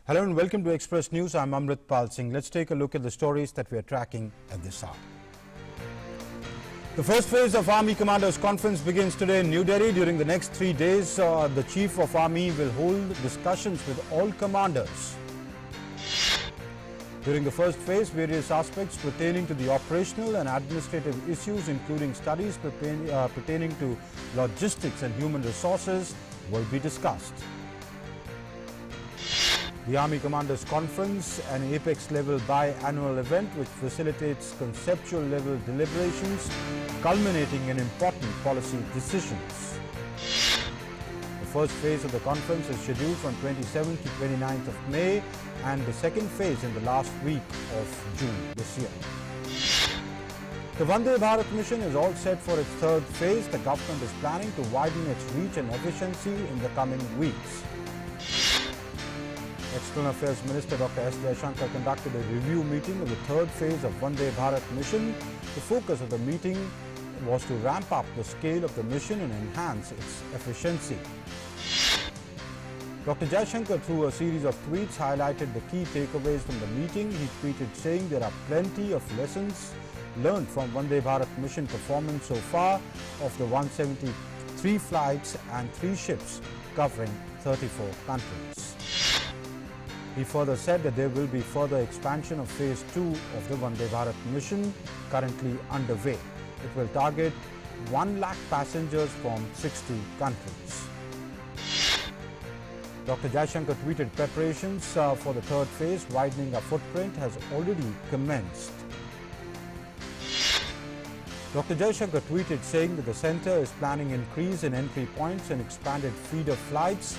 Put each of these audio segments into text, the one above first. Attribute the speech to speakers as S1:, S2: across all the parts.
S1: Hello and welcome to Express News. I'm Amrit Pal Singh. Let's take a look at the stories that we are tracking at this hour. The first phase of Army Commanders Conference begins today in New Delhi. During the next 3 days, the Chief of Army will hold discussions with all commanders. During the first phase, various aspects pertaining to the operational and administrative issues, including studies pertaining to logistics and human resources, will be discussed. The Army Commanders Conference, an apex-level biannual event which facilitates conceptual-level deliberations, culminating in important policy decisions. The first phase of the conference is scheduled from 27th to 29th of May and the second phase in the last week of June this year. The Vande Bharat mission is all set for its third phase. The government is planning to widen its reach and efficiency in the coming weeks. External Affairs Minister Dr. S. Jaishankar conducted a review meeting of the third phase of Vande Bharat mission. The focus of the meeting was to ramp up the scale of the mission and enhance its efficiency. Dr. Jaishankar, through a series of tweets, highlighted the key takeaways from the meeting. He tweeted saying there are plenty of lessons learned from Vande Bharat mission performance so far of the 173 flights and 3 ships covering 34 countries. He further said that there will be further expansion of phase 2 of the Vande Bharat mission currently underway. It will target 1 lakh passengers from 60 countries. Dr. Jaishankar tweeted preparations for the third phase, widening our footprint, has already commenced. Dr. Jaishankar tweeted saying that the centre is planning increase in entry points and expanded feeder flights.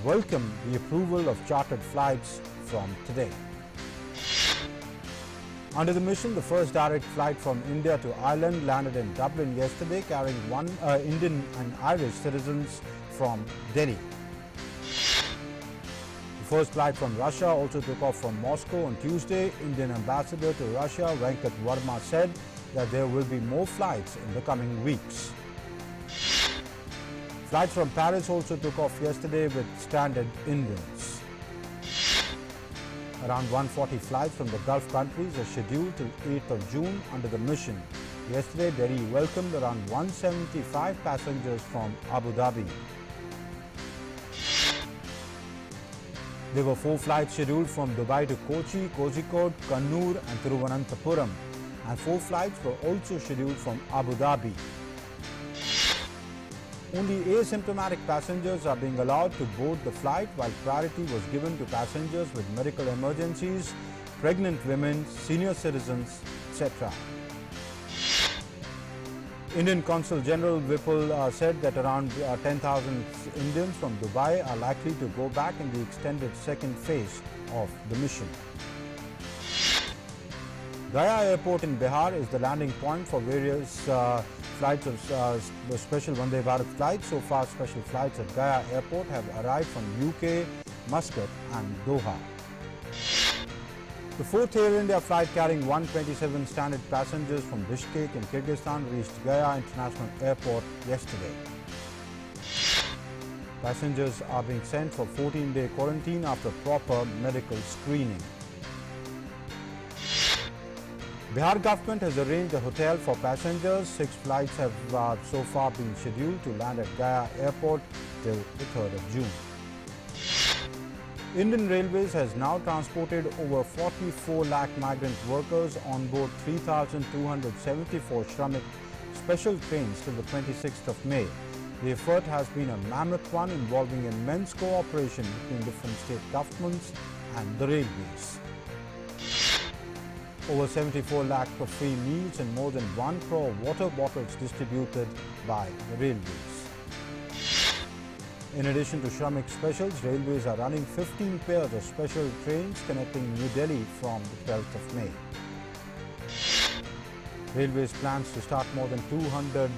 S1: Welcome the approval of chartered flights from today. Under the mission, the first direct flight from India to Ireland landed in Dublin yesterday, carrying 1 Indian and Irish citizens from Delhi. The first flight from Russia also took off from Moscow on Tuesday. Indian ambassador to Russia, Venkat Verma, said that there will be more flights in the coming weeks. Flights from Paris also took off yesterday with stranded Indians. Around 140 flights from the Gulf countries are scheduled till 8th of June under the mission. Yesterday, Delhi welcomed around 175 passengers from Abu Dhabi. There were 4 flights scheduled from Dubai to Kochi, Kozhikode, Kannur and Thiruvananthapuram, and 4 flights were also scheduled from Abu Dhabi. Only asymptomatic passengers are being allowed to board the flight, while priority was given to passengers with medical emergencies, pregnant women, senior citizens, etc. Indian Consul General Vipul said that around 10,000 Indians from Dubai are likely to go back in the extended second phase of the mission. Gaya Airport in Bihar is the landing point for various flights of the special Vande Bharat flights. So far, special flights at Gaya Airport have arrived from UK, Muscat and Doha. The 4th Air India flight carrying 127 stranded passengers from Bishkek in Kyrgyzstan reached Gaya International Airport yesterday. Passengers are being sent for 14-day quarantine after proper medical screening. Bihar government has arranged a hotel for passengers. 6 flights have so far been scheduled to land at Gaya Airport till the 3rd of June. Indian Railways has now transported over 44 lakh migrant workers on board 3,274 Shramik special trains till the 26th of May. The effort has been a mammoth one involving immense cooperation between different state governments and the railways. Over 74 lakh for free meals and more than 1 crore water bottles distributed by the railways. In addition to Shramik specials, railways are running 15 pairs of special trains connecting New Delhi from the 12th of May. Railways plans to start more than 200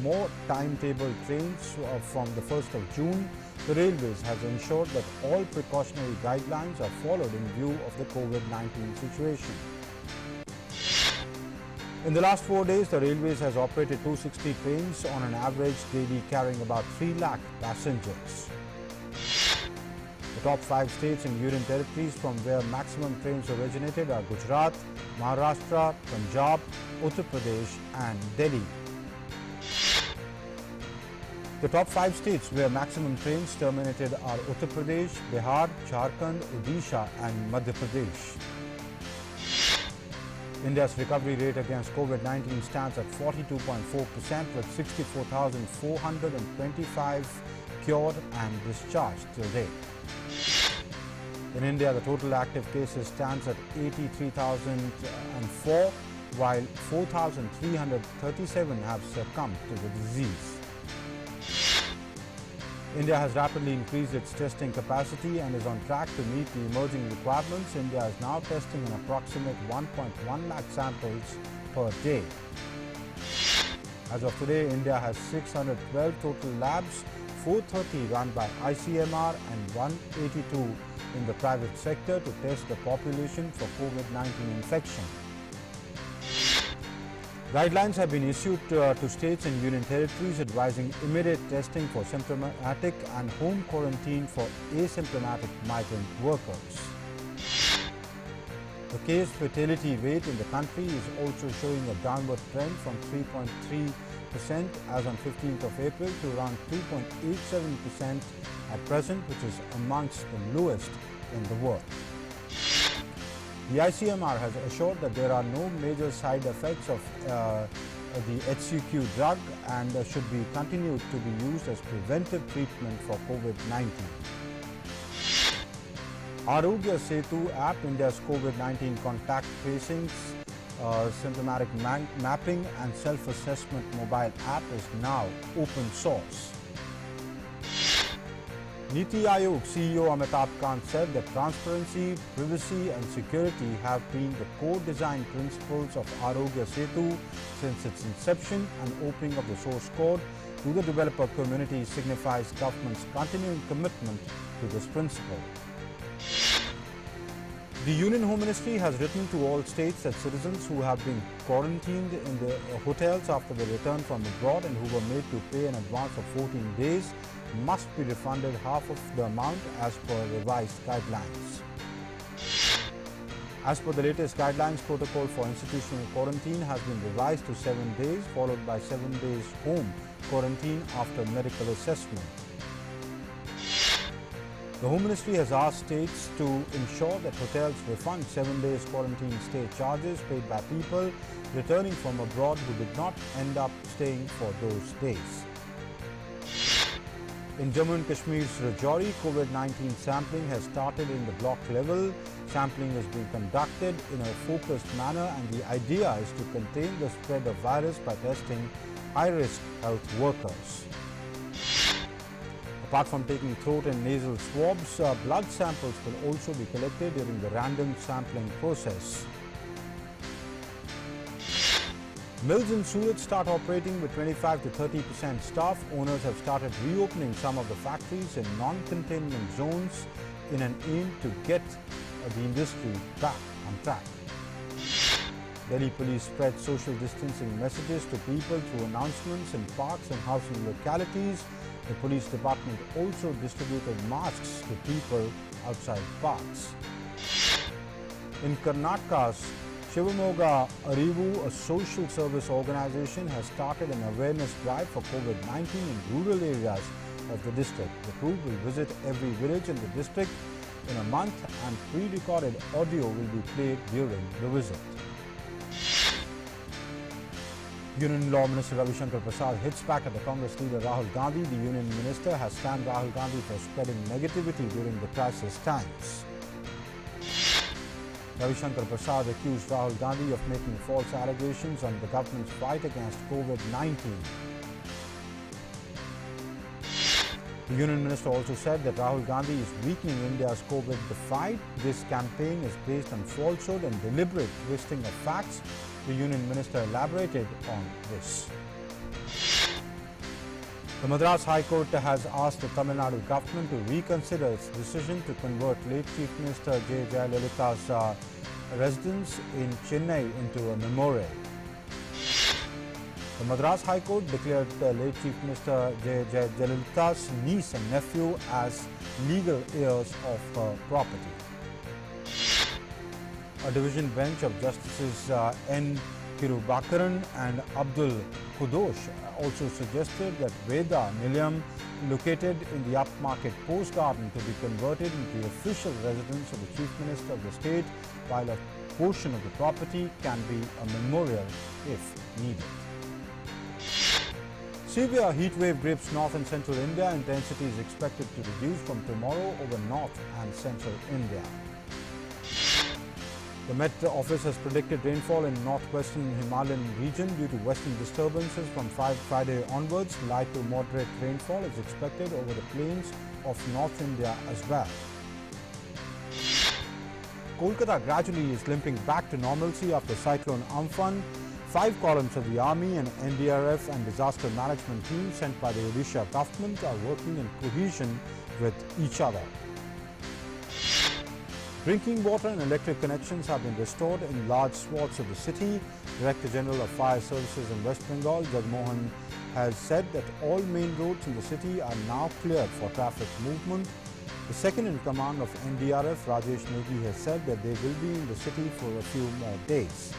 S1: more timetable trains from the 1st of June. The Railways has ensured that all precautionary guidelines are followed in view of the COVID-19 situation. In the last 4 days, the Railways has operated 260 trains on an average daily, carrying about 3 lakh passengers. The top 5 states and union territories from where maximum trains originated are Gujarat, Maharashtra, Punjab, Uttar Pradesh and Delhi. The top 5 states where maximum trains terminated are Uttar Pradesh, Bihar, Jharkhand, Odisha and Madhya Pradesh. India's recovery rate against COVID-19 stands at 42.4% with 64,425 cured and discharged till date. In India, the total active cases stands at 83,004, while 4,337 have succumbed to the disease. India has rapidly increased its testing capacity and is on track to meet the emerging requirements. India is now testing an approximate 1.1 lakh samples per day. As of today, India has 612 total labs, 430 run by ICMR and 182 in the private sector to test the population for COVID-19 infection. Guidelines have been issued to states and union territories advising immediate testing for symptomatic and home quarantine for asymptomatic migrant workers. The case fatality rate in the country is also showing a downward trend from 3.3% as on 15th of April to around 2.87% at present, which is amongst the lowest in the world. The ICMR has assured that there are no major side effects of the HCQ drug and should be continued to be used as preventive treatment for COVID-19. Arogya Setu app, India's COVID-19 contact tracing, symptomatic mapping and self-assessment mobile app is now open source. Niti Aayog CEO Amitabh Kant said that transparency, privacy and security have been the core design principles of Arogya Setu since its inception, and opening of the source code to the developer community signifies government's continuing commitment to this principle. The Union Home Ministry has written to all states that citizens who have been quarantined in the hotels after they return from abroad and who were made to pay in advance of 14 days must be refunded half of the amount as per revised guidelines. As per the latest guidelines, protocol for institutional quarantine has been revised to 7 days, followed by 7 days home quarantine after medical assessment. The Home Ministry has asked states to ensure that hotels refund 7 days quarantine stay charges paid by people returning from abroad who did not end up staying for those days. In Jammu and Kashmir's Rajouri, COVID-19 sampling has started in the block level. Sampling is being conducted in a focused manner, and the idea is to contain the spread of virus by testing high-risk health workers. Apart from taking throat and nasal swabs, blood samples will also be collected during the random sampling process. Mills in Surat start operating with 25 to 30% staff. Owners have started reopening some of the factories in non-containment zones in an aim to get the industry back on track. Delhi police spread social distancing messages to people through announcements in parks and housing localities. The police department also distributed masks to people outside parks. In Karnataka's Shivamoga Arivu, a social service organization, has started an awareness drive for COVID-19 in rural areas of the district. The crew will visit every village in the district in a month, and pre-recorded audio will be played during the visit. Union Law Minister Ravi Shankar Prasad hits back at the Congress leader Rahul Gandhi. The Union Minister has slammed Rahul Gandhi for spreading negativity during the crisis times. Ravi Shankar Prasad accused Rahul Gandhi of making false allegations on the government's fight against COVID-19. The Union Minister also said that Rahul Gandhi is weakening India's COVID fight. This campaign is based on falsehood and deliberate twisting of facts. The Union Minister elaborated on this. The Madras High Court has asked the Tamil Nadu government to reconsider its decision to convert late Chief Minister J. Jayalalitha's residence in Chennai into a memorial. The Madras High Court declared late Chief Minister Jayalalitha's niece and nephew as legal heirs of her property. A division bench of Justices N. Kirubakaran and Abdul Kudosh also suggested that Veda Nilayam, located in the upmarket Post Garden, to be converted into the official residence of the Chief Minister of the state, while a portion of the property can be a memorial if needed. Severe heat wave grips north and central India. Intensity is expected to reduce from tomorrow over north and central India. The Met Office has predicted rainfall in northwestern Himalayan region due to western disturbances from Friday onwards. Light to moderate rainfall is expected over the plains of North India as well. Kolkata gradually is limping back to normalcy after Cyclone Amphan. 5 columns of the Army and NDRF and disaster management teams sent by the Odisha government are working in cohesion with each other. Drinking water and electric connections have been restored in large swaths of the city. Director General of Fire Services in West Bengal, Jagmohan, has said that all main roads in the city are now cleared for traffic movement. The second in command of NDRF, Rajesh Negi, has said that they will be in the city for a few more days.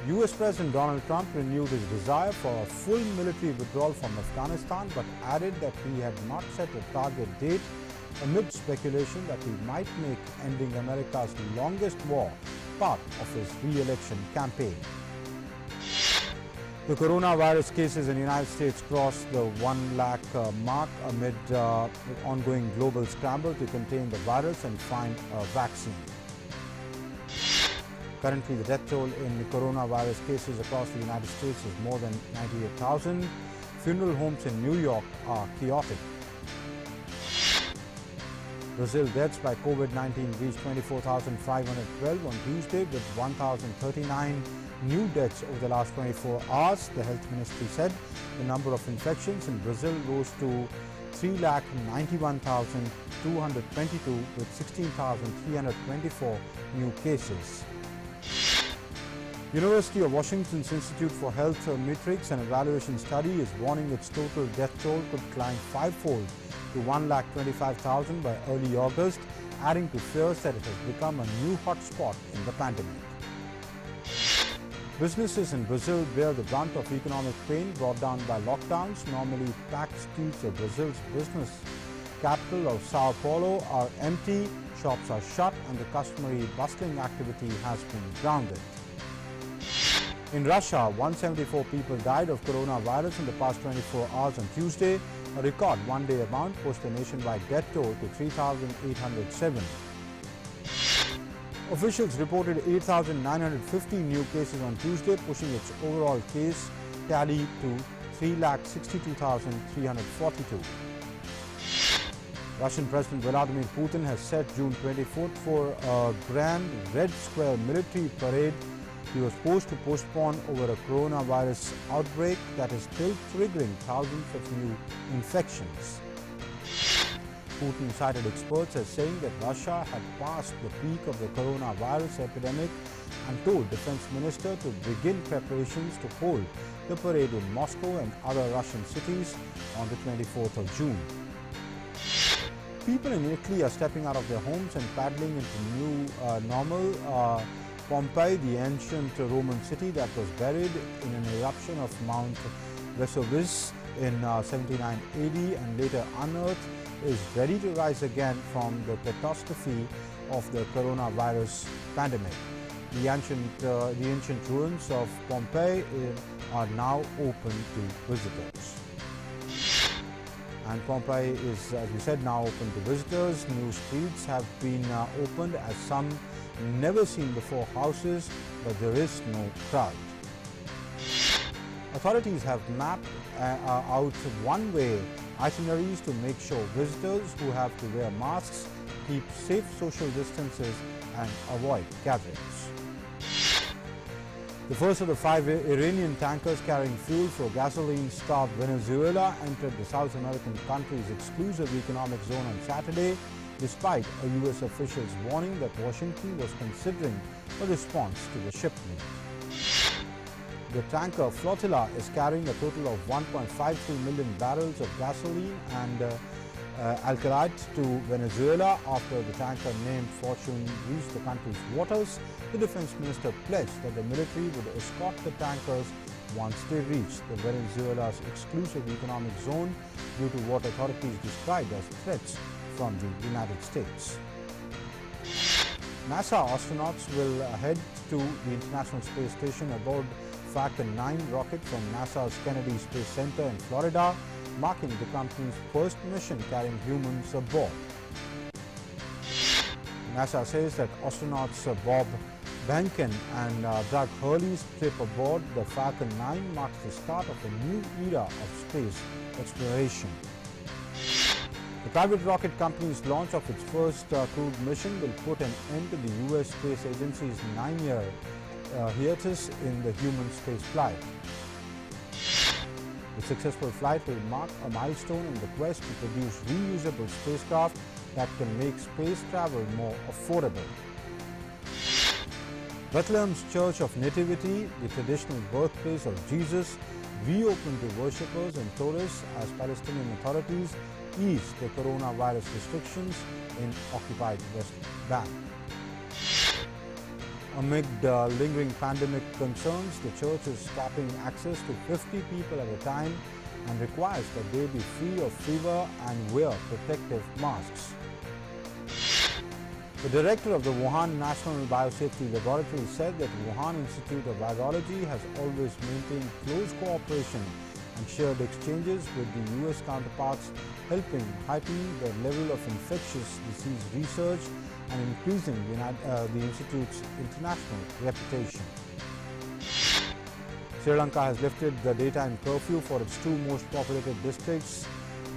S1: US President Donald Trump renewed his desire for a full military withdrawal from Afghanistan, but added that he had not set a target date amid speculation that he might make ending America's longest war part of his re-election campaign. The coronavirus cases in the United States crossed the 1 lakh mark amid ongoing global scramble to contain the virus and find a vaccine. Currently, the death toll in the coronavirus cases across the United States is more than 98,000. Funeral homes in New York are chaotic. Brazil deaths by COVID-19 reached 24,512 on Tuesday, with 1,039 new deaths over the last 24 hours. The health ministry said the number of infections in Brazil rose to 391,222 with 16,324 new cases. University of Washington's Institute for Health Metrics and Evaluation Study is warning its total death toll could climb fivefold to 1,25,000 by early August, adding to fears that it has become a new hotspot in the pandemic. Businesses in Brazil bear the brunt of economic pain brought down by lockdowns. Normally packed streets of Brazil's business capital of Sao Paulo are empty, shops are shut, and the customary bustling activity has been grounded. In Russia, 174 people died of coronavirus in the past 24 hours on Tuesday. A record one-day amount pushed the nationwide death toll to 3,807. Officials reported 8,950 new cases on Tuesday, pushing its overall case tally to 3,62,342. Russian President Vladimir Putin has set June 24th for a grand Red Square military parade. He was forced to postpone over a coronavirus outbreak that is still triggering thousands of new infections. Putin cited experts as saying that Russia had passed the peak of the coronavirus epidemic and told Defense Minister to begin preparations to hold the parade in Moscow and other Russian cities on the 24th of June. People in Italy are stepping out of their homes and paddling into new normal. Pompeii, the ancient Roman city that was buried in an eruption of Mount Vesuvius in 79 AD and later unearthed, is ready to rise again from the catastrophe of the coronavirus pandemic. The ancient ruins of Pompeii are now open to visitors. And Pompeii is, as we said, now open to visitors. New streets have been opened as some never seen before houses, but there is no crowd. Authorities have mapped out one-way itineraries to make sure visitors who have to wear masks keep safe social distances and avoid gatherings. The first of the 5 Iranian tankers carrying fuel for gasoline-starved Venezuela entered the South American country's exclusive economic zone on Saturday, despite a U.S. official's warning that Washington was considering a response to the shipment. The tanker flotilla is carrying a total of 1.53 million barrels of gasoline and alkylate to Venezuela after the tanker named Fortune reached the country's waters. The defense minister pledged that the military would escort the tankers once they reached the Venezuela's exclusive economic zone due to what authorities described as threats from the United States. NASA astronauts will head to the International Space Station aboard Falcon 9 rocket from NASA's Kennedy Space Center in Florida, marking the company's first mission carrying humans aboard. NASA says that astronauts Bob Behnken and Doug Hurley's trip aboard the Falcon 9 marks the start of a new era of space exploration. The private rocket company's launch of its first crewed mission will put an end to the U.S. Space Agency's 9-year hiatus in the human space flight. The successful flight will mark a milestone in the quest to produce reusable spacecraft that can make space travel more affordable. Bethlehem's Church of Nativity, the traditional birthplace of Jesus, reopened to worshippers and tourists as Palestinian authorities ease the coronavirus restrictions in occupied West Bank. Amid lingering pandemic concerns, the church is capping access to 50 people at a time and requires that they be free of fever and wear protective masks. The director of the Wuhan National Biosafety Laboratory said that Wuhan Institute of Virology has always maintained close cooperation and shared exchanges with the US counterparts, helping heighten the level of infectious disease research and increasing the Institute's international reputation. Sri Lanka has lifted the daytime curfew for its two most populated districts,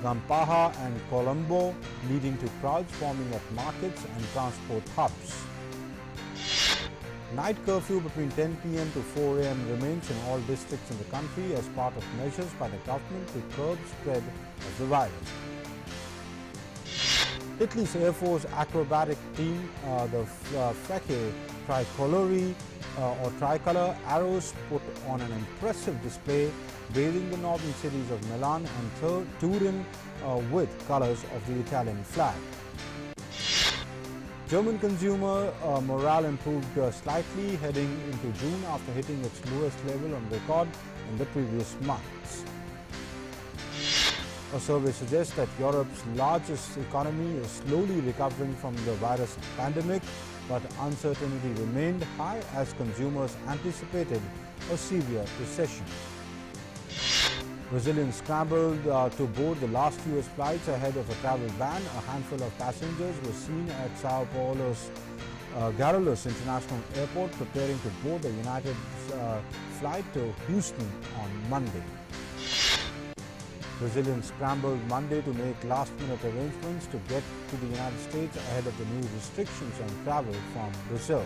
S1: Gampaha and Colombo, leading to crowds forming at markets and transport hubs. Night curfew between 10 p.m. to 4 a.m. remains in all districts in the country as part of measures by the government to curb spread of the virus. Italy's Air Force acrobatic team, the Frecce Tricolori or tricolor arrows, put on an impressive display, bathing the northern cities of Milan and Turin with colors of the Italian flag. German consumer morale improved slightly heading into June after hitting its lowest level on record in the previous months. A survey suggests that Europe's largest economy is slowly recovering from the virus pandemic, but uncertainty remained high as consumers anticipated a severe recession. Brazilians scrambled to board the last US flights ahead of a travel ban. A handful of passengers were seen at Sao Paulo's Guarulhos International Airport preparing to board the United flight to Houston on Monday. Brazilians scrambled Monday to make last-minute arrangements to get to the United States ahead of the new restrictions on travel from Brazil.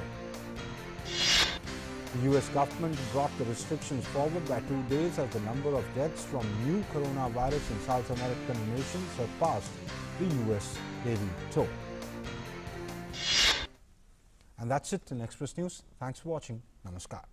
S1: The U.S. government brought the restrictions forward by 2 days as the number of deaths from new coronavirus in South American nations surpassed the U.S. daily toll. And that's it in Express News. Thanks for watching. Namaskar.